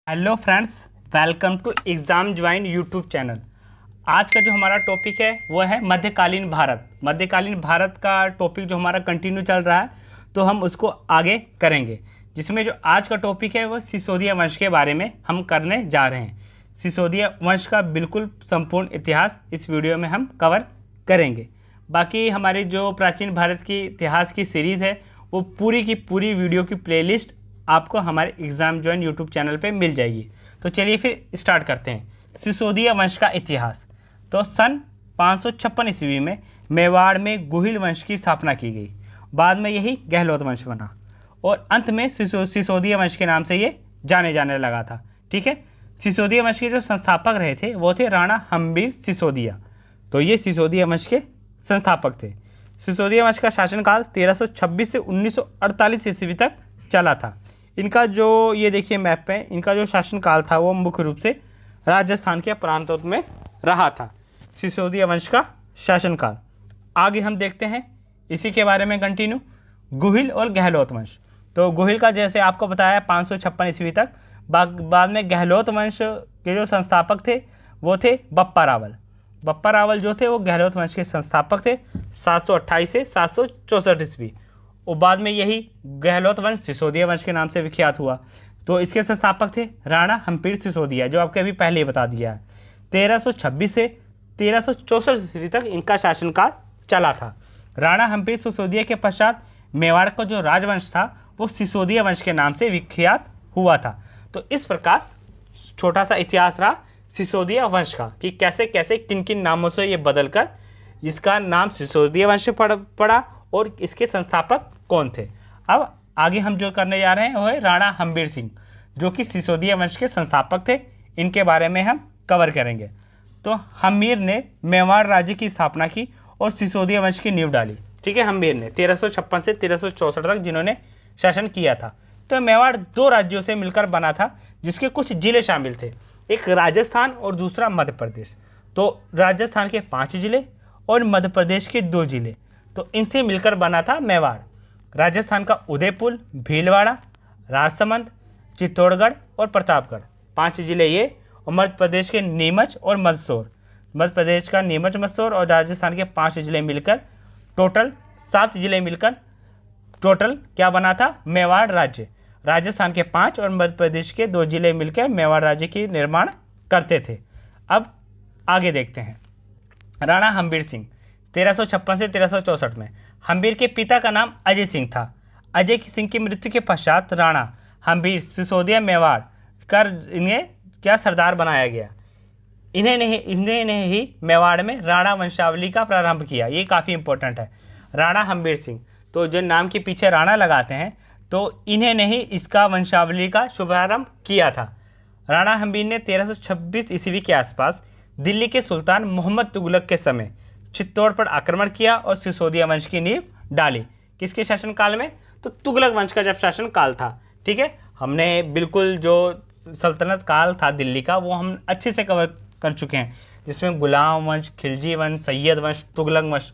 Hello friends, welcome to exam join YouTube channel. आज का जो हमारा टॉपिक है वो है मध्यकालीन भारत। मध्यकालीन भारत का टॉपिक जो हमारा कंटिन्यू चल रहा है तो हम उसको आगे करेंगे, जिसमें जो आज का टॉपिक है वो सिसोदिया वंश के बारे में हम करने जा रहे हैं। सिसोदिया वंश का बिल्कुल संपूर्ण इतिहास इस वीडियो में हम कवर करेंगे। बाकी हमारी जो प्राचीन भारत की इतिहास की सीरीज़ है वो पूरी की पूरी वीडियो की प्लेलिस्ट आपको हमारे एग्ज़ाम ज्वाइन यूट्यूब चैनल पे मिल जाएगी। तो चलिए फिर स्टार्ट करते हैं। सिसोदिया वंश का इतिहास। तो सन 556 ईस्वी में मेवाड़ में गुहिल वंश की स्थापना की गई। बाद में यही गहलोत वंश बना और अंत में सिसोदिया वंश के नाम से ये जाने जाने लगा था। ठीक है, सिसोदिया वंश के जो संस्थापक रहे थे वो थे राणा हम्बीर सिसोदिया। तो ये सिसोदिया वंश के संस्थापक थे। सिसोदिया वंश का शासनकाल 1326 से 1948 ईस्वी तक चला था। इनका जो ये देखिए मैप पे, इनका जो शासनकाल था वो मुख्य रूप से राजस्थान के प्रांतों में रहा था। सिसोदिया वंश का शासनकाल। आगे हम देखते हैं इसी के बारे में कंटिन्यू। गुहिल और गहलोत वंश। तो गुहिल का जैसे आपको बताया 556 ईस्वी तक। बाद में गहलोत वंश के जो संस्थापक थे वो थे बप्पा रावल। बप्पा रावल जो थे वो गहलोत वंश के संस्थापक थे 728 से 764 ईस्वी। और बाद में यही गहलोत वंश सिसोदिया वंश के नाम से विख्यात हुआ। तो इसके संस्थापक थे राणा हम्पीर सिसोदिया, जो आपके अभी पहले ही बता दिया है। 1326 से 1364 ईस्वी तक इनका शासनकाल चला था। राणा हम्पीर सिसोदिया के पश्चात मेवाड़ का जो राजवंश था वो सिसोदिया वंश के नाम से विख्यात हुआ था। तो इस प्रकार छोटा सा इतिहास रहा सिसोदिया वंश का कि कैसे कैसे किन किन नामों से ये बदलकर इसका नाम सिसोदिया वंश पड़ा और इसके संस्थापक कौन थे। अब आगे हम जो करने जा रहे हैं वो है राणा हम्बीर सिंह, जो कि सिसोदिया वंश के संस्थापक थे। इनके बारे में हम कवर करेंगे। तो हम्बीर ने मेवाड़ राज्य की स्थापना की और सिसोदिया वंश की नींव डाली। ठीक है, हम्बीर ने 1356 से 1364 तक जिन्होंने शासन किया था। तो मेवाड़ दो राज्यों से मिलकर बना था, जिसके कुछ जिले शामिल थे, एक राजस्थान और दूसरा मध्य प्रदेश। तो राजस्थान के 5 जिले और मध्य प्रदेश के 2 जिले, तो इनसे मिलकर बना था मेवाड़। राजस्थान का उदयपुर, भीलवाड़ा, राजसमंद, चित्तौड़गढ़ और प्रतापगढ़ 5 जिले ये, और मध्य प्रदेश के नीमच और मंदसौर। मध्य प्रदेश का नीमच, मंदसौर और राजस्थान के 5 जिले मिलकर टोटल 7 जिले मिलकर टोटल क्या बना था? मेवाड़ राज्य। राजस्थान के 5 और मध्य प्रदेश के 2 जिले मिलकर मेवाड़ राज्य की निर्माण करते थे। अब आगे देखते हैं। राणा हम्बीर सिंह 1356 से 1364 में। हम्बीर के पिता का नाम अजय सिंह था। अजय सिंह की मृत्यु के पश्चात राणा हम्बीर सिसोदिया मेवाड़ कर इन्हें क्या सरदार बनाया गया। इन्हें ही मेवाड़ में राणा वंशावली का प्रारंभ किया। ये काफ़ी इंपॉर्टेंट है। राणा हम्बीर सिंह, तो जो नाम के पीछे राणा लगाते हैं तो इन्हें ने ही इसका वंशावली का शुभारंभ किया था। राणा हम्बीर ने 1326 ईस्वी के आसपास दिल्ली के सुल्तान मोहम्मद तुगलक के समय चित्तौड़ पर आक्रमण किया और सिसोदिया वंश की नींव डाली। किसके शासनकाल में? तो तुगलक वंश का जब शासनकाल था। ठीक है, हमने बिल्कुल जो सल्तनत काल था दिल्ली का वो हम अच्छे से कवर कर चुके हैं, जिसमें गुलाम वंश, खिलजी वंश, सैयद वंश, तुगलक वंश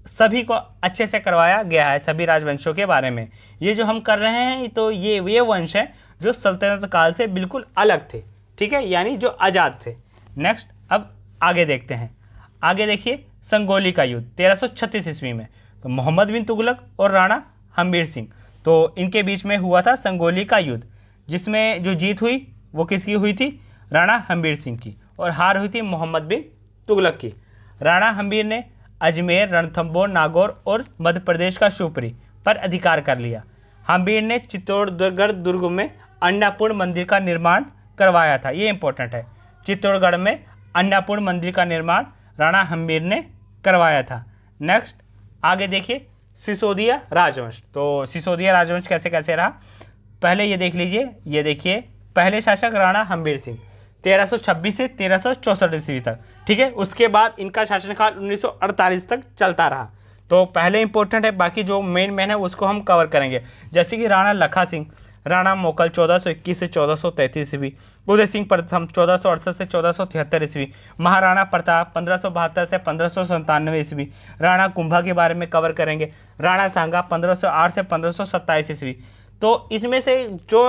सभी को अच्छे से करवाया गया है, सभी राजवंशों के बारे में। ये जो हम कर रहे हैं तो ये वंश है जो सल्तनत काल से बिल्कुल अलग थे। ठीक है, यानी जो आज़ाद थे। नेक्स्ट, अब आगे देखते हैं। आगे देखिए, संगोली का युद्ध 1336 ईस्वी में। तो मोहम्मद बिन तुगलक और राणा हम्बीर सिंह, तो इनके बीच में हुआ था संगोली का युद्ध, जिसमें जो जीत हुई वो किसकी हुई थी? राणा हम्बीर सिंह की, और हार हुई थी मोहम्मद बिन तुगलक की। राणा हम्बीर ने अजमेर, रणथंभौर, नागौर और मध्य प्रदेश का शिवपुरी पर अधिकार कर लिया। हम्बीर ने चित्तौड़गढ़ दुर्ग में अन्नपूर्ण मंदिर का निर्माण करवाया था। ये इंपॉर्टेंट है। चित्तौड़गढ़ में अन्नपूर्ण मंदिर का निर्माण राणा हम्बीर ने करवाया था। नेक्स्ट, आगे देखिए, सिसोदिया राजवंश। तो सिसोदिया राजवंश कैसे कैसे रहा, पहले ये देख लीजिए। ये देखिए, पहले शासक राणा हम्बीर सिंह 1326 से 1364 ईस्वी तक। ठीक है, उसके बाद इनका शासनकाल 1948 तक चलता रहा। तो पहले इंपॉर्टेंट है, बाकी जो मेन है उसको हम कवर करेंगे। जैसे कि राणा लखा सिंह, राणा मोकल 1421 से 1433 ईस्वी, उदय सिंह प्रथम 1468 से 1473 ईस्वी, महाराणा प्रताप 1572 से 1597 ईस्वी, राणा कुंभा के बारे में कवर करेंगे, राणा सांगा 1508 से 1527 ईस्वी। तो इसमें से जो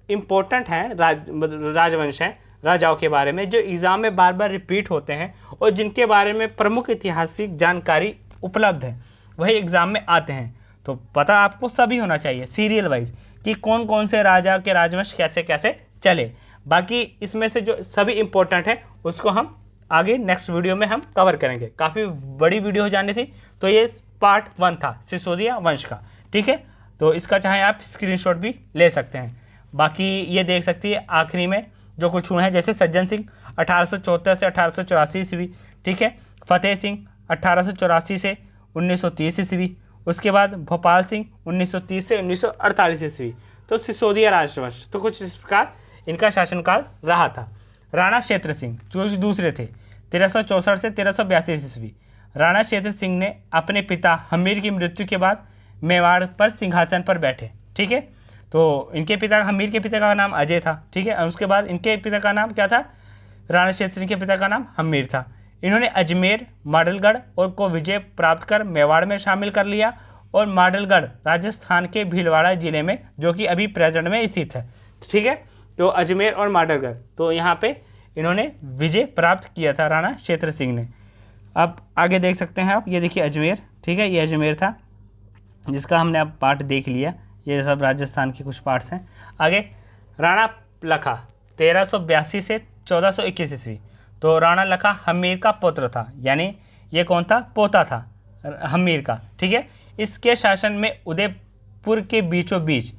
इम्पोर्टेंट हैं राजवंश हैं, राजाओं के बारे में, जो एग्ज़ाम में बार बार रिपीट होते हैं और जिनके बारे में प्रमुख ऐतिहासिक जानकारी उपलब्ध है, वही एग्ज़ाम में आते हैं। तो पता आपको सभी होना चाहिए सीरियल वाइज कि कौन कौन से राजा के राजवंश कैसे कैसे चले। बाकी इसमें से जो सभी इम्पोर्टेंट है उसको हम आगे नेक्स्ट वीडियो में हम कवर करेंगे। काफ़ी बड़ी वीडियो हो जानी थी, तो ये पार्ट 1 था सिसोदिया वंश का, ठीक है। तो इसका चाहे आप स्क्रीनशॉट भी ले सकते हैं। बाकी ये देख सकती है आखिरी में जो कुछ हुए हैं, जैसे सज्जन सिंह 1874 से 1884 ईस्वी, ठीक है। फतेह सिंह 1884 से 1930 ईस्वी। उसके बाद भोपाल सिंह 1930 से 1948 ईस्वी। तो सिसोदिया राजवंश, तो कुछ इस प्रकार इनका शासनकाल रहा था। राणा क्षेत्र सिंह जो दूसरे थे 1364 से 1382 ईस्वी। राणा क्षेत्र सिंह ने अपने पिता हमीर की मृत्यु के बाद मेवाड़ पर सिंहासन पर बैठे, ठीक है। तो इनके पिता हमीर के पिता का नाम अजय था, ठीक है। और उसके बाद इनके पिता का नाम क्या था? राणा क्षेत्र सिंह के पिता का नाम हमीर था। इन्होंने अजमेर, माडलगढ़ और को विजय प्राप्त कर मेवाड़ में शामिल कर लिया और माडलगढ़ राजस्थान के भीलवाड़ा जिले में, जो कि अभी प्रेजेंट में स्थित है, ठीक है। तो अजमेर और माडलगढ़, तो यहाँ पे इन्होंने विजय प्राप्त किया था राणा क्षेत्र सिंह ने। अब आगे देख सकते हैं आप, ये देखिए अजमेर, ठीक है, ये अजमेर था जिसका हमने अब पार्ट देख लिया। ये सब राजस्थान के कुछ पार्ट्स हैं। आगे राणा लखा 1382 से 1421 ईस्वी। तो राणा लखा हमीर का पुत्र था, यानी ये कौन था? पोता था हमीर का, ठीक है। इसके शासन में उदयपुर के बीचों बीच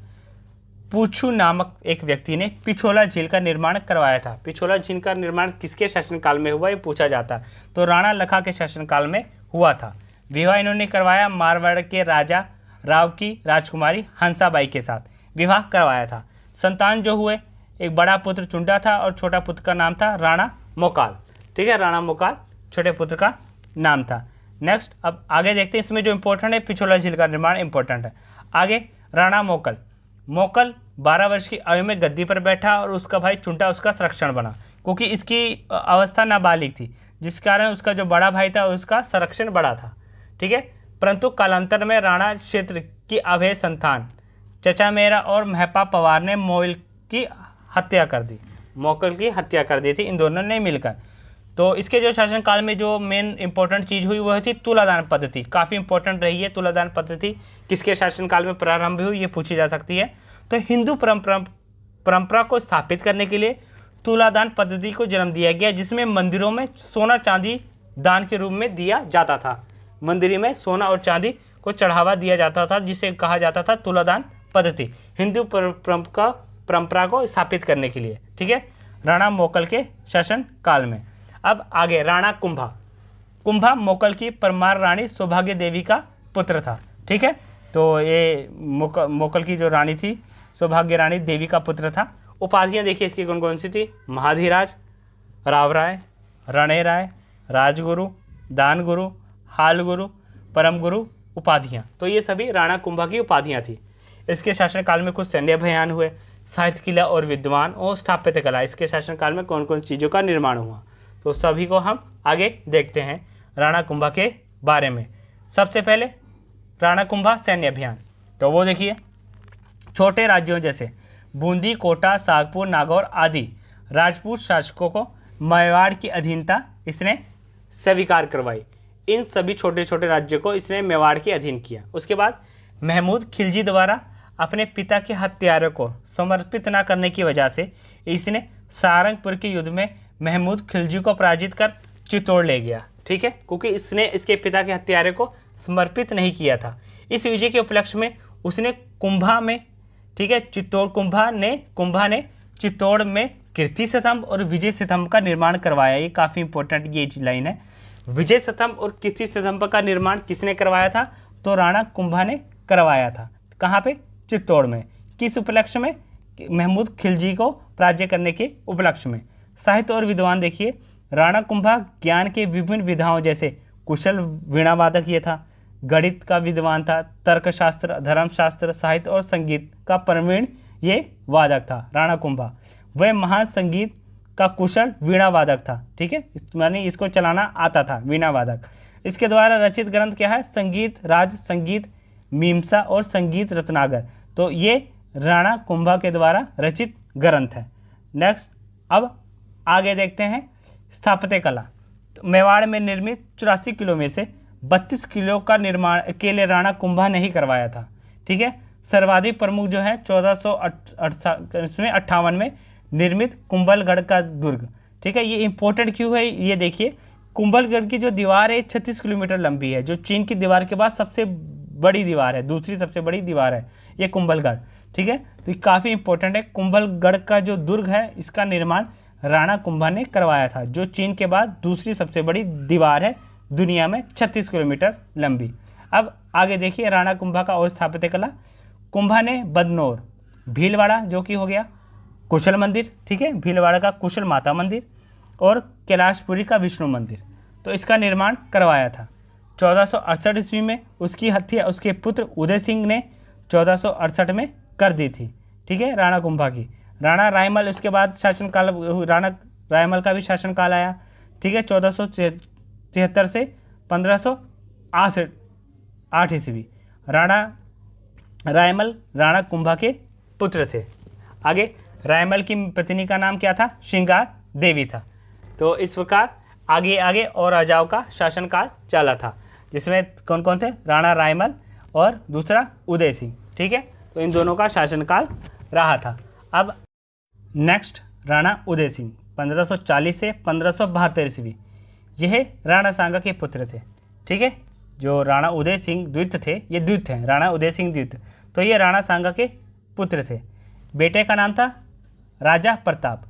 पूछू नामक एक व्यक्ति ने पिछोला झील का निर्माण करवाया था। पिछोला झील का निर्माण किसके शासनकाल में हुआ, ये पूछा जाता है। तो राणा लखा के शासनकाल में हुआ था। विवाह इन्होंने करवाया मारवाड़ के राजा राव की राजकुमारी हंसाबाई के साथ विवाह करवाया था। संतान जो हुए, एक बड़ा पुत्र चुंडा था और छोटा पुत्र का नाम था राणा मोकाल, ठीक है। राणा मोकाल छोटे पुत्र का नाम था। नेक्स्ट अब आगे देखते हैं, इसमें जो इंपॉर्टेंट है पिछोला झील का निर्माण इंपॉर्टेंट है। आगे राणा मोकल 12 वर्ष की आयु में गद्दी पर बैठा और उसका भाई चुंटा उसका संरक्षण बना, क्योंकि इसकी अवस्था नाबालिग थी, जिस कारण उसका जो बड़ा भाई था उसका संरक्षण बड़ा था, ठीक है। परंतु कालांतर में राणा क्षेत्र की अभय संतान चचा मेरा और महपा पवार ने मोकल की हत्या कर दी, मोकल की हत्या कर दी थी इन दोनों ने मिलकर। तो इसके जो शासनकाल में जो मेन इंपॉर्टेंट चीज़ हुई वह थी तुलादान पद्धति। काफ़ी इंपॉर्टेंट रही है तुलादान पद्धति, किसके शासनकाल में प्रारंभ हुई ये पूछी जा सकती है। तो हिंदू परंपरा को स्थापित करने के लिए तुलादान पद्धति को जन्म दिया गया, जिसमें मंदिरों में सोना चांदी दान के रूप में दिया जाता था। मंदिर में सोना और चांदी को चढ़ावा दिया जाता था, जिसे कहा जाता था तुलादान पद्धति, हिंदू परंपरा को स्थापित करने के लिए, ठीक है, राणा मोकल के शासन काल में। अब आगे राणा कुंभा मोकल की परमार रानी सौभाग्य देवी का पुत्र था, ठीक है। तो ये मोकल की जो रानी थी सौभाग्य रानी देवी का पुत्र था। उपाधियाँ देखिए इसकी कौन कौन सी थी? महाधिराज, राव राय, रणय राय, राजगुरु, दानगुरु, हालगुरु, परम गुरु उपाधियाँ। तो ये सभी राणा कुंभा की उपाधियाँ थी। इसके शासनकाल में कुछ सैन्य अभियान हुए, साहित्य किला और विद्वान और स्थापत्य कला। इसके शासनकाल में कौन कौन सी चीज़ों का निर्माण हुआ, तो सभी को हम आगे देखते हैं राणा कुंभा के बारे में। सबसे पहले राणा कुंभा सैन्य अभियान, तो वो देखिए छोटे राज्यों जैसे बूंदी, कोटा, सागपुर, नागौर आदि राजपूत शासकों को मेवाड़ की अधीनता इसने स्वीकार करवाई। इन सभी छोटे छोटे राज्यों को इसने मेवाड़ के अधीन किया। उसके बाद महमूद खिलजी द्वारा अपने पिता के हत्यारों को समर्पित न करने की वजह से इसने सारंगपुर के युद्ध में महमूद खिलजी को पराजित कर चित्तौड़ ले गया, ठीक है, क्योंकि इसने इसके पिता के हत्यारे को समर्पित नहीं किया था। इस विजय के उपलक्ष्य में उसने कुंभा में, ठीक है, कुंभा ने चित्तौड़ में कीर्ति स्तंभ और विजय स्तंभ का निर्माण करवाया। ये काफ़ी इंपॉर्टेंट ये लाइन है। विजय स्तंभ और कीर्ति स्तंभ का निर्माण किसने करवाया था? तो राणा कुंभा ने करवाया था। कहाँ पे? चित्तौड़ में। किस उपलक्ष्य में? महमूद खिलजी को पराजय करने के उपलक्ष्य में। साहित्य और विद्वान देखिए, राणा कुंभा ज्ञान के विभिन्न विधाओं जैसे कुशल वीणावादक ये था, गणित का विद्वान था, तर्कशास्त्र, धर्मशास्त्र, साहित्य और संगीत का प्रवीण ये वादक था राणा कुंभा। वह महान संगीत का कुशल वीणावादक था, ठीक है, यानी इसको चलाना आता था वीणावादक। इसके द्वारा रचित ग्रंथ क्या है? संगीत राज, संगीत मीमांसा और संगीत रत्नाकर। तो ये राणा कुंभा के द्वारा रचित ग्रंथ है। नेक्स्ट, अब आगे देखते हैं स्थापत्य कला। तो मेवाड़ में निर्मित 84 किलो में से 32 किलो का निर्माण अकेले राणा कुंभा ने ही करवाया था। ठीक है, सर्वाधिक प्रमुख जो है 1458 में निर्मित कुंभलगढ़ का दुर्ग। ठीक है, ये इंपॉर्टेंट क्यों है, ये देखिए, कुंभलगढ़ की जो दीवार है 36 किलोमीटर लंबी है, जो चीन की दीवार के बाद सबसे बड़ी दीवार है, दूसरी सबसे बड़ी दीवार है ये कुंभलगढ़। ठीक है, तो ये काफ़ी इंपॉर्टेंट है। कुंभलगढ़ का जो दुर्ग है इसका निर्माण राणा कुंभा ने करवाया था, जो चीन के बाद दूसरी सबसे बड़ी दीवार है दुनिया में, 36 किलोमीटर लंबी। अब आगे देखिए राणा कुंभा का और स्थापत्य कला। कुंभा ने बदनौर, भीलवाड़ा जो कि हो गया कुशल मंदिर, ठीक है, भीलवाड़ा का कुशल माता मंदिर और कैलाशपुरी का विष्णु मंदिर, तो इसका निर्माण करवाया था। 1468 ईस्वी में उसकी हत्या उसके पुत्र उदय सिंह ने 1468 में कर दी थी। ठीक है, राणा कुंभा की। राणा रायमल उसके बाद शासनकाल, राणा रायमल का भी शासनकाल आया। ठीक है, 1473 से 1508 ईस्वी। राणा रायमल राणा कुंभा के पुत्र थे। आगे रायमल की पत्नी का नाम क्या था, श्रृंगार देवी था। तो इस प्रकार आगे आगे और राजाओं का शासनकाल चला था, जिसमें कौन कौन थे, राणा रायमल और दूसरा उदय सिंह। ठीक है, तो इन दोनों का शासनकाल रहा था। अब नेक्स्ट राणा उदय सिंह 1540 से 1572 ईस्वी। यह राणा सांगा के पुत्र थे। ठीक है, जो राणा उदय सिंह द्वितीय थे, ये द्वितीय हैं, राणा उदय सिंह द्वितीय, तो ये राणा सांगा के पुत्र थे। बेटे का नाम था राजा प्रताप।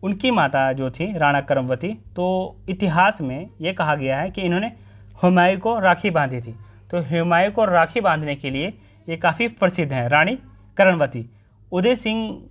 उनकी माता जो थी राणा करमवती, तो इतिहास में ये कहा गया है कि इन्होंने हुमायूं को राखी बांधी थी। तो हुमायूं को राखी बांधने के लिए ये काफ़ी प्रसिद्ध हैं, रानी करमवती। उदय सिंह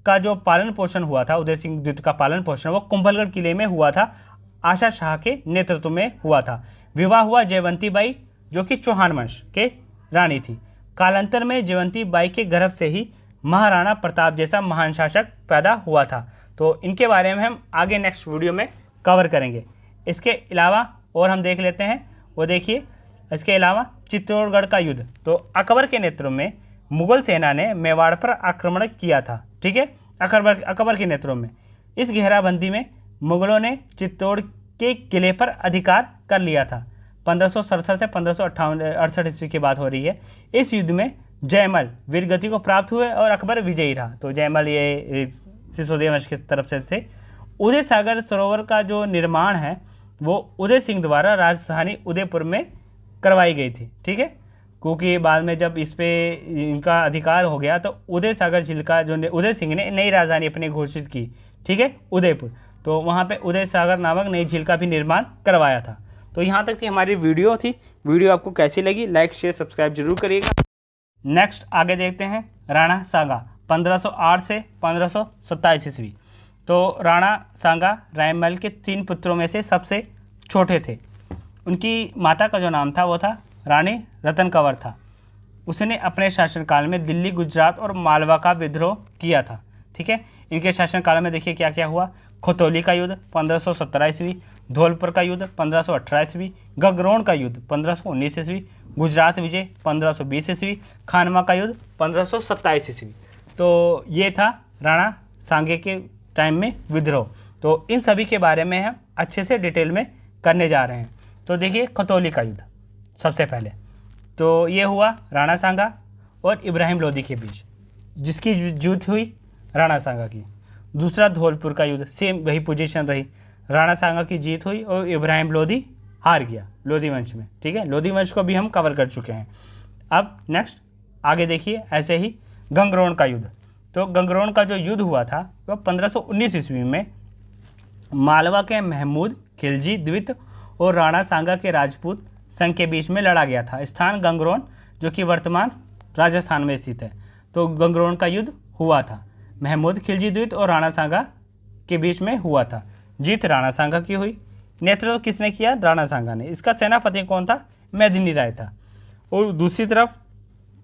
का जो पालन पोषण हुआ था, उदय सिंह द्वितीय का पालन पोषण वो कुंभलगढ़ किले में हुआ था, आशा शाह के नेतृत्व में हुआ था। विवाह हुआ जयवंती बाई जो कि चौहान वंश के रानी थी। कालांतर में जयवंती बाई के गर्भ से ही महाराणा प्रताप जैसा महान शासक पैदा हुआ था। तो इनके बारे में हम आगे नेक्स्ट वीडियो में कवर करेंगे। इसके अलावा और हम देख लेते हैं, वो देखिए, इसके अलावा चित्तौड़गढ़ का युद्ध। तो अकबर के नेतृत्व में मुगल सेना ने मेवाड़ पर आक्रमण किया था। ठीक है, अकबर के नेतृत्व में इस घेराबंदी में मुगलों ने चित्तौड़ के किले पर अधिकार कर लिया था। 1567 से 1568 ईस्वी की बात हो रही है। इस युद्ध में जयमल वीरगति को प्राप्त हुए और अकबर विजयी रहा। तो जयमल ये सिसोदिया वंश की तरफ से थे। उदय सागर सरोवर का जो निर्माण है वो उदय सिंह द्वारा राजधानी उदयपुर में करवाई गई थी। ठीक है, क्योंकि बाद में जब इस पे इनका अधिकार हो गया तो उदय सागर झील का जो उदय सिंह ने नई राजधानी अपनी घोषित की। ठीक है, उदयपुर, तो वहाँ पे उदय सागर नामक नई झील का भी निर्माण करवाया था। तो यहाँ तक की हमारी वीडियो थी। वीडियो आपको कैसी लगी, लाइक शेयर सब्सक्राइब जरूर करिएगा। नेक्स्ट आगे देखते हैं राणा सांगा 1508 से 1527 ईस्वी। तो राणा सांगा रायमल के 3 पुत्रों में से सबसे छोटे थे। उनकी माता का जो नाम था वो था रानी रतन कंवर था। उसने अपने शासनकाल में दिल्ली, गुजरात और मालवा का विद्रोह किया था। ठीक है, इनके शासनकाल में देखिए क्या क्या हुआ। खतौली का युद्ध 1517 ईस्वी, धौलपुर का युद्ध 1518 ईस्वी, गगरोन का युद्ध 1519 ईस्वी, गुजरात विजय 1520 ईस्वी, खानवा का युद्ध 1527 ईस्वी। तो ये था राणा सांगे के टाइम में विद्रोह। तो इन सभी के बारे में हम अच्छे से डिटेल में करने जा रहे हैं। तो देखिए खतौली का युद्ध सबसे पहले, तो ये हुआ राणा सांगा और इब्राहिम लोदी के बीच, जिसकी जीत हुई राणा सांगा की। दूसरा धौलपुर का युद्ध, सेम वही पोजीशन रही, राणा सांगा की जीत हुई और इब्राहिम लोदी हार गया लोधी वंश में। ठीक है, लोधी वंश को भी हम कवर कर चुके हैं। अब नेक्स्ट आगे देखिए, ऐसे ही गंगरोन का युद्ध। तो गंगरोन का जो युद्ध हुआ था वह 1519 ईस्वी में मालवा के महमूद खिलजी द्वितीय और राणा सांगा के राजपूत संघ के बीच में लड़ा गया था। स्थान गंगरोन जो कि वर्तमान राजस्थान में स्थित है। तो गंगरोन का युद्ध हुआ था, महमूद खिलजी द्वितीय और राणा सांगा के बीच में हुआ था। जीत राणा सांगा की हुई। नेतृत्व किसने किया, राणा सांगा ने। इसका सेनापति कौन था, मेदिनी राय था। और दूसरी तरफ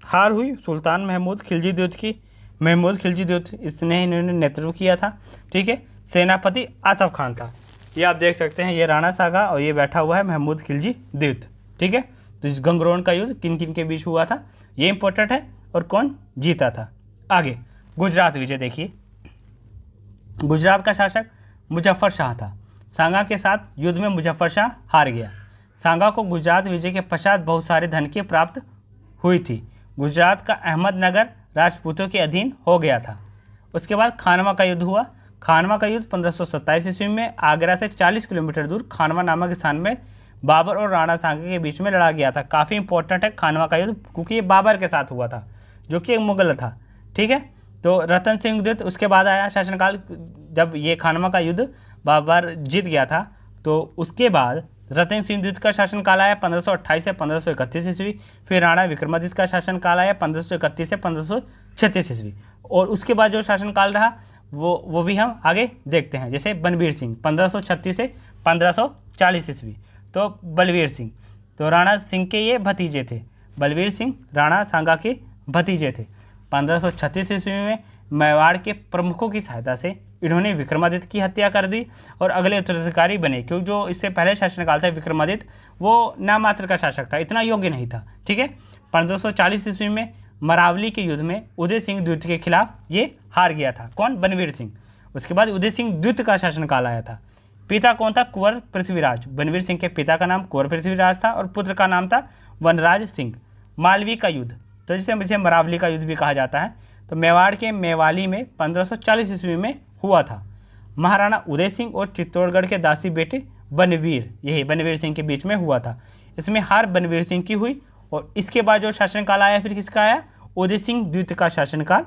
हार हुई सुल्तान महमूद खिलजी द्वितीय की। महमूद खिलजी द्वितीय इसने इन्होंने नेतृत्व किया था। ठीक है, सेनापति आसफ खान था। ये आप देख सकते हैं, ये राणा सांगा और ये बैठा हुआ है महमूद खिलजी द्वितीय। ठीक है, तो इस गंगरोन का युद्ध किन किन के बीच हुआ था ये इंपॉर्टेंट है और कौन जीता था। आगे गुजरात विजय देखिए, गुजरात का शासक मुजफ्फर शाह था। सांगा के साथ युद्ध में मुजफ्फर शाह हार गया। सांगा को गुजरात विजय के पश्चात बहुत सारे धन की प्राप्त हुई थी। गुजरात का अहमदनगर राजपूतों के अधीन हो गया था। उसके बाद खानवा का युद्ध हुआ। खानवा का युद्ध 1527 ईस्वी में आगरा से 40 किलोमीटर दूर खानवा नामक स्थान में बाबर और राणा सांगा के बीच में लड़ा गया था। काफ़ी इंपॉर्टेंट है खानवा का युद्ध, क्योंकि ये बाबर के साथ हुआ था, जो कि एक मुगल था। ठीक है, तो रतन सिंह द्वित उसके बाद आया शासनकाल। जब ये खानवा का युद्ध बाबर जीत गया था, तो उसके बाद रतन सिंह द्वित का शासनकाल आया 1528 से 1531 ईस्वी। फिर राणा विक्रमादित्य का शासनकाल आया 1531 से 1536 ईस्वी। और उसके बाद जो शासनकाल रहा वो भी हम आगे देखते हैं। जैसे बनवीर सिंह 1536 से 1540 ईस्वी, तो बलवीर सिंह, तो राणा सिंह के ये भतीजे थे। बलवीर सिंह राणा सांगा के भतीजे थे। 1536 ईस्वी में मेवाड़ के प्रमुखों की सहायता से इन्होंने विक्रमादित्य की हत्या कर दी और अगले उत्तराधिकारी बने, क्योंकि जो इससे पहले शासनकाल था विक्रमादित्य, वो नाम मात्र का शासक था, इतना योग्य नहीं था। ठीक है, 1540 ईस्वी में मरावली के युद्ध में उदय सिंह द्वितीय के खिलाफ ये हार गया था। कौन? बनवीर सिंह। उसके बाद उदय सिंह द्वितीय का शासनकाल आया था। पिता कौन था? कुंवर पृथ्वीराज। बनवीर सिंह के पिता का नाम कुंवर पृथ्वीराज था और पुत्र का नाम था वनराज सिंह। मालवी का युद्ध, तो जिसे मुझे मरावली का युद्ध भी कहा जाता है, तो मेवाड़ के मेवाली में 1540 ईस्वी में हुआ था। महाराणा उदय सिंह और चित्तौड़गढ़ के दासी बेटे बनवीर, यही बनवीर सिंह के बीच में हुआ था। इसमें हार बनवीर सिंह की हुई और इसके बाद जो शासनकाल आया फिर किसका आया? उदय सिंह द्वितीय का शासनकाल